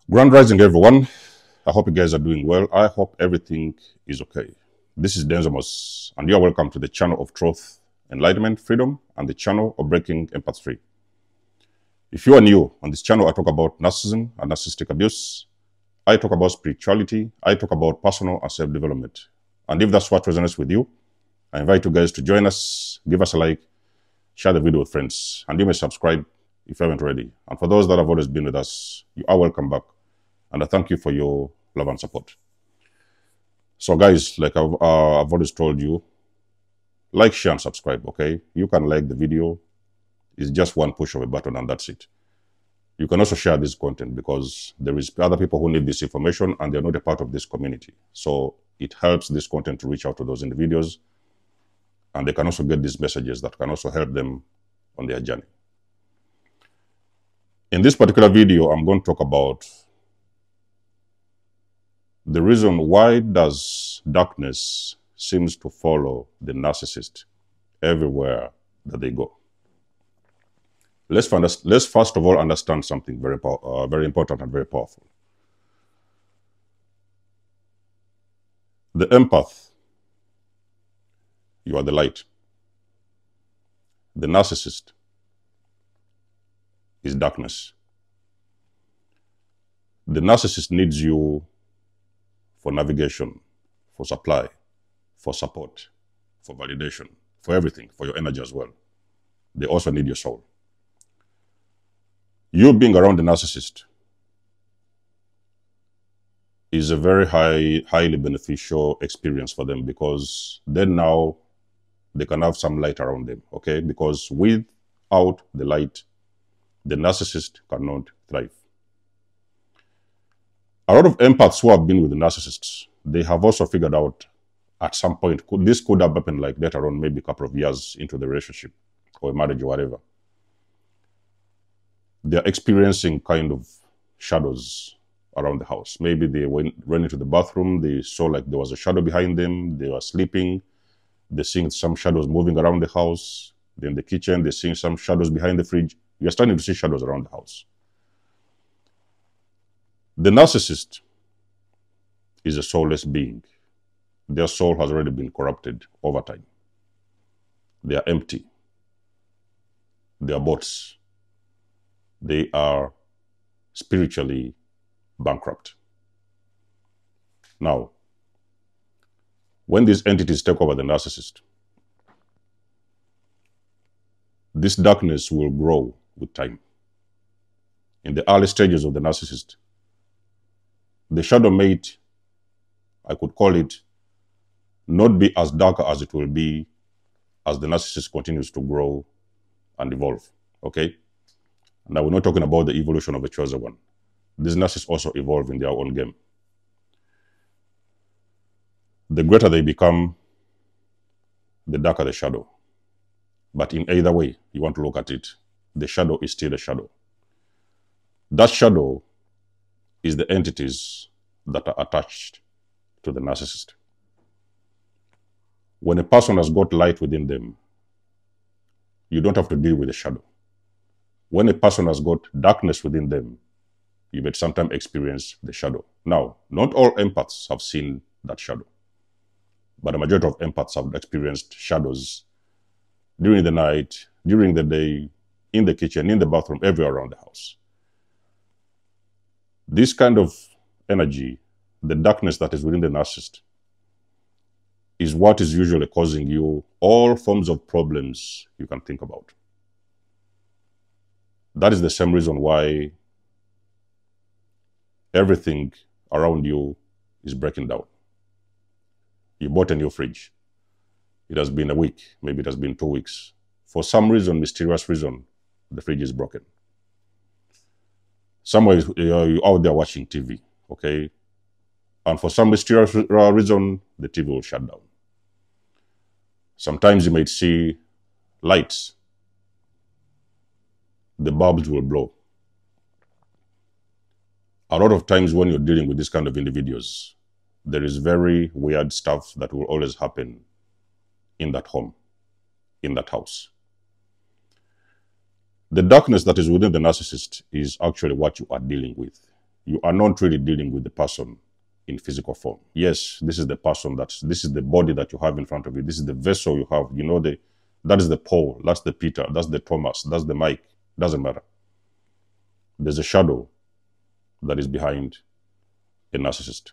Grand Rising, everyone. I hope you guys are doing well. I hope everything is okay. This is Denzamos, and you are welcome to the channel of truth, enlightenment, freedom, and the channel of breaking empath free. If you are new on this channel, I talk about narcissism and narcissistic abuse. I talk about spirituality. I talk about personal and self-development. And if that's what resonates with you, I invite you guys to join us, give us a like, share the video with friends, and you may subscribe if you haven't already. And for those that have always been with us, you are welcome back. And I thank you for your love and support. So guys, like I've always told you, like, share, and subscribe, okay? You can like the video. It's just one push of a button and that's it. You can also share this content because there is other people who need this information and they're not a part of this community. So it helps this content to reach out to those individuals, and they can also get these messages that can also help them on their journey. In this particular video, I'm going to talk about the reason why does darkness seems to follow the narcissist everywhere that they go. Let's first of all understand something very important and very powerful. The empath, you are the light. The narcissist is darkness. The narcissist needs you for navigation, for supply, for support, for validation, for everything, for your energy as well. They also need your soul. You being around the narcissist is a very highly beneficial experience for them, because then now they can have some light around them, okay? Because without the light, the narcissist cannot thrive. A lot of empaths who have been with the narcissists, they have also figured out at some point, this could have happened like later on, maybe a couple of years into the relationship or a marriage or whatever. They're experiencing kind of shadows around the house. Maybe they went into the bathroom, they saw like there was a shadow behind them, they were sleeping, they're seeing some shadows moving around the house. Then in the kitchen, they're seeing some shadows behind the fridge. You're starting to see shadows around the house. The narcissist is a soulless being. Their soul has already been corrupted over time. They are empty. They are bots. They are spiritually bankrupt. Now, when these entities take over the narcissist, this darkness will grow with time. In the early stages of the narcissist, the shadow mate, I could call it, not be as dark as it will be as the narcissist continues to grow and evolve, okay? Now, we're not talking about the evolution of the chosen one. These narcissists also evolve in their own game. The greater they become, the darker the shadow. But in either way you want to look at it, the shadow is still a shadow. That shadow is the entities that are attached to the narcissist. When a person has got light within them, you don't have to deal with the shadow. When a person has got darkness within them, you may sometimes experience the shadow. Now, not all empaths have seen that shadow, but the majority of empaths have experienced shadows during the night, during the day, in the kitchen, in the bathroom, everywhere around the house. This kind of energy, the darkness that is within the narcissist, is what is usually causing you all forms of problems you can think about. That is the same reason why everything around you is breaking down. You bought a new fridge. It has been a week, maybe it has been 2 weeks. For some reason, mysterious reason, the fridge is broken. Somewhere you're out there watching TV, okay? And for some mysterious reason, the TV will shut down. Sometimes you might see lights. The bulbs will blow. A lot of times when you're dealing with this kind of individuals, there is very weird stuff that will always happen in that home, in that house. The darkness that is within the narcissist is actually what you are dealing with. you are not really dealing with the person in physical form. Yes, this is the person, this is the body that you have in front of you. This is the vessel you have. You know, that is the Paul, that's the Peter, that's the Thomas, that's the Mike. Doesn't matter. There's a shadow that is behind a narcissist.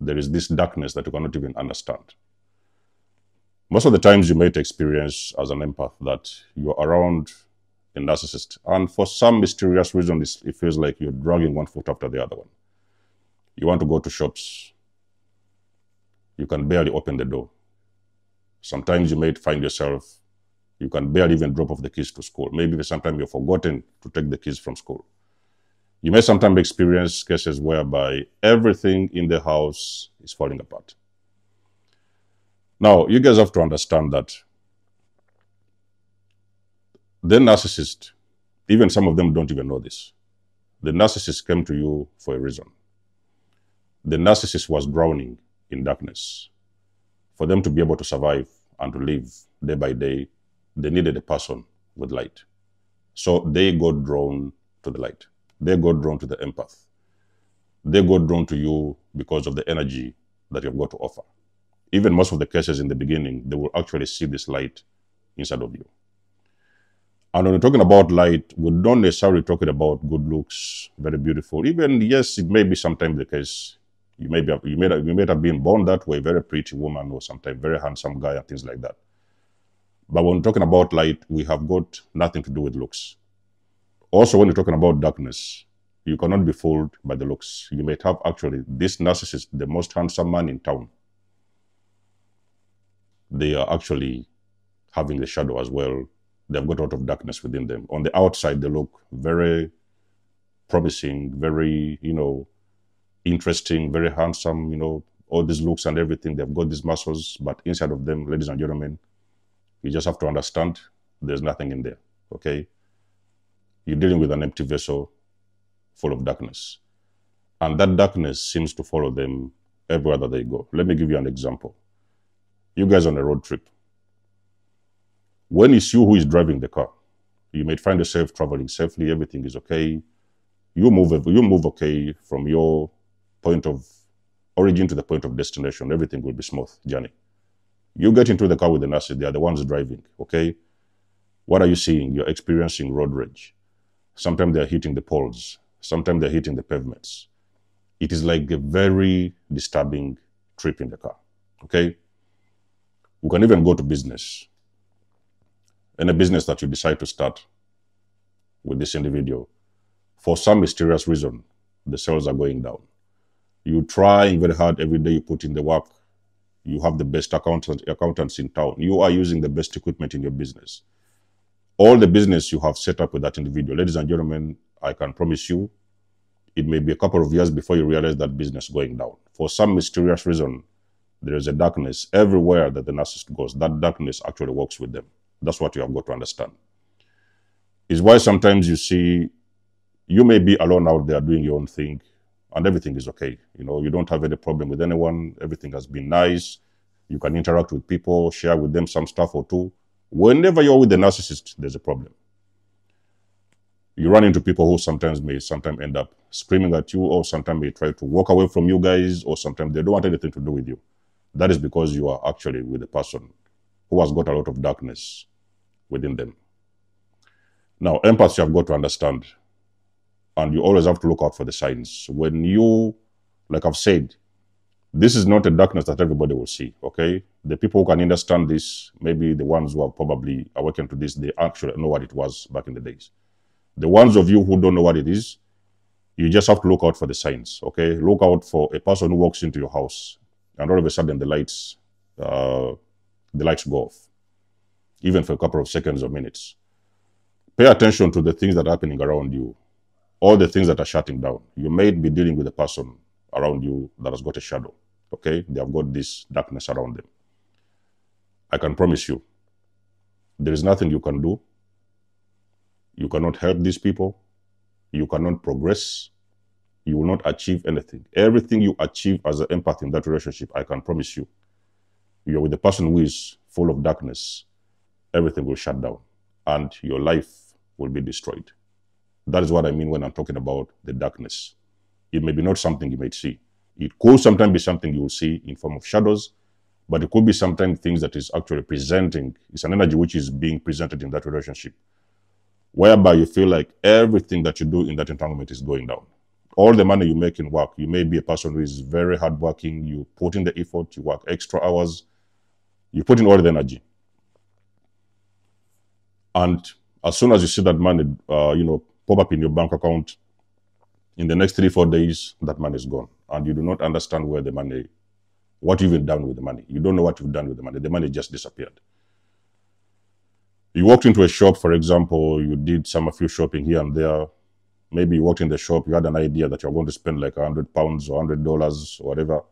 There is this darkness that you cannot even understand. Most of the times you might experience as an empath that you're around a narcissist, and for some mysterious reason, it feels like you're dragging one foot after the other one. You want to go to shops, you can barely open the door. Sometimes you might find yourself, you can barely even drop off the keys to school. Maybe sometimes you've forgotten to take the keys from school. You may sometimes experience cases whereby everything in the house is falling apart. Now, you guys have to understand that the narcissist, even some of them don't even know this. The narcissist came to you for a reason. The narcissist was drowning in darkness. For them to be able to survive and to live day by day, they needed a person with light. So they got drawn to the light. They got drawn to the empath. They got drawn to you because of the energy that you've got to offer. Even most of the cases in the beginning, they will actually see this light inside of you. And when we're talking about light, we don't necessarily talking about good looks, very beautiful. Even, yes, it may be sometimes the case. You may have been born that way, very pretty woman, or sometimes very handsome guy and things like that. But when we're talking about light, we have got nothing to do with looks. Also, when you're talking about darkness, you cannot be fooled by the looks. You might have actually this narcissist, the most handsome man in town. They are actually having the shadow as well. They've got a lot of darkness within them. On the outside, they look very promising, very, interesting, very handsome, all these looks and everything. They've got these muscles, but inside of them, ladies and gentlemen, you just have to understand there's nothing in there, okay? You're dealing with an empty vessel full of darkness. And that darkness seems to follow them everywhere that they go. Let me give you an example. You guys on a road trip. When it's you who is driving the car, you might find yourself traveling safely, everything is okay. You move okay from your point of origin to the point of destination, everything will be smooth journey. You get into the car with the narcissist, they are the ones driving, okay? What are you seeing? You're experiencing road rage. Sometimes they're hitting the poles. Sometimes they're hitting the pavements. It is like a very disturbing trip in the car, okay? We can even go to business. In a business that you decide to start with this individual, for some mysterious reason, the sales are going down. You're trying very hard every day, you put in the work. You have the best accountants in town. You are using the best equipment in your business. All the business you have set up with that individual, ladies and gentlemen, I can promise you, it may be a couple of years before you realize that business going down. For some mysterious reason, there is a darkness everywhere that the narcissist goes. That darkness actually works with them. That's what you have got to understand. It's why sometimes you see, you may be alone out there doing your own thing and everything is okay. You don't have any problem with anyone. Everything has been nice. You can interact with people, share with them some stuff or two. Whenever you're with the narcissist, there's a problem. You run into people who sometimes end up screaming at you, or sometimes may try to walk away from you guys, or sometimes they don't want anything to do with you. That is because you are actually with a person who has got a lot of darkness within them. Now, empaths, you have got to understand, and you always have to look out for the signs. When you, like I've said, this is not a darkness that everybody will see, okay? The people who can understand this, maybe the ones who are probably awakened to this, they actually know what it was back in the days. The ones of you who don't know what it is, you just have to look out for the signs, okay? Look out for a person who walks into your house, and all of a sudden the lights go off, even for a couple of seconds or minutes. Pay attention to the things that are happening around you, all the things that are shutting down. You may be dealing with a person around you that has got a shadow, okay? They have got this darkness around them. I can promise you, there is nothing you can do. You cannot help these people. You cannot progress. You will not achieve anything. Everything you achieve as an empath in that relationship, I can promise you, you're with the person who is full of darkness, everything will shut down and your life will be destroyed. That is what I mean when I'm talking about the darkness it may be not something you might see. It could sometimes be something you will see in form of shadows, but it could be sometimes things that is actually presenting. It's an energy which is being presented in that relationship, whereby you feel like everything that you do in that entanglement is going down. All the money you make in work, you may be a person who is very hardworking, you put in the effort, you work extra hours, you put in all the energy. And as soon as you see that money, pop up in your bank account, in the next 3-4 days, that money is gone. And you do not understand where the money, what you've even done with the money. You don't know what you've done with the money. The money just disappeared. You walked into a shop, for example, you did a few shopping here and there. Maybe you walked in the shop, you had an idea that you're going to spend like £100 or $100 or whatever.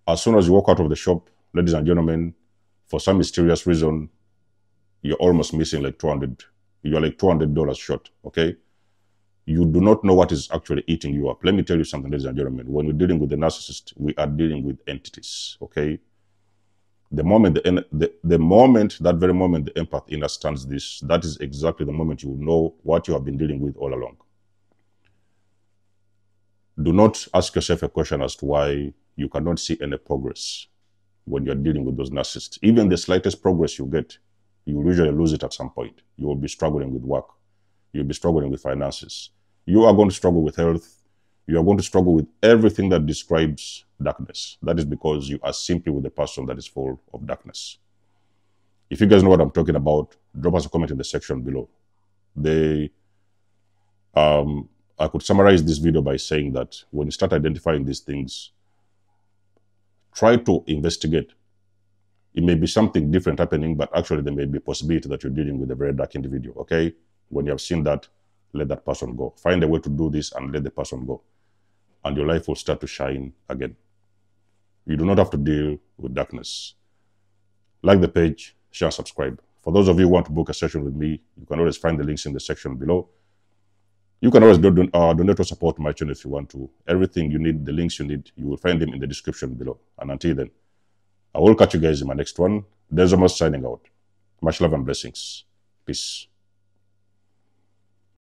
As soon as you walk out of the shop, ladies and gentlemen, for some mysterious reason, you're almost missing like $200. You're like $200 short, okay? You do not know what is actually eating you up. Let me tell you something, ladies and gentlemen. When we're dealing with the narcissist, we are dealing with entities, okay? The moment, that very moment the empath understands this, that is exactly the moment you will know what you have been dealing with all along. Do not ask yourself a question as to why you cannot see any progress when you're dealing with those narcissists. Even the slightest progress you get, you will usually lose it at some point. You will be struggling with work. You'll be struggling with finances. You are going to struggle with health. You are going to struggle with everything that describes darkness. That is because you are simply with a person that is full of darkness. If you guys know what I'm talking about, drop us a comment in the section below. I could summarize this video by saying that when you start identifying these things, try to investigate. It may be something different happening, but actually there may be a possibility that you're dealing with a very dark individual, okay? When you have seen that, let that person go. Find a way to do this and let the person go. And your life will start to shine again. You do not have to deal with darkness. Like the page, share, subscribe. For those of you who want to book a session with me, you can always find the links in the section below. You can always donate or support my channel if you want to. Everything you need, the links you need, you will find them in the description below. And until then, I will catch you guys in my next one. There's almost signing out. Much love and blessings. Peace.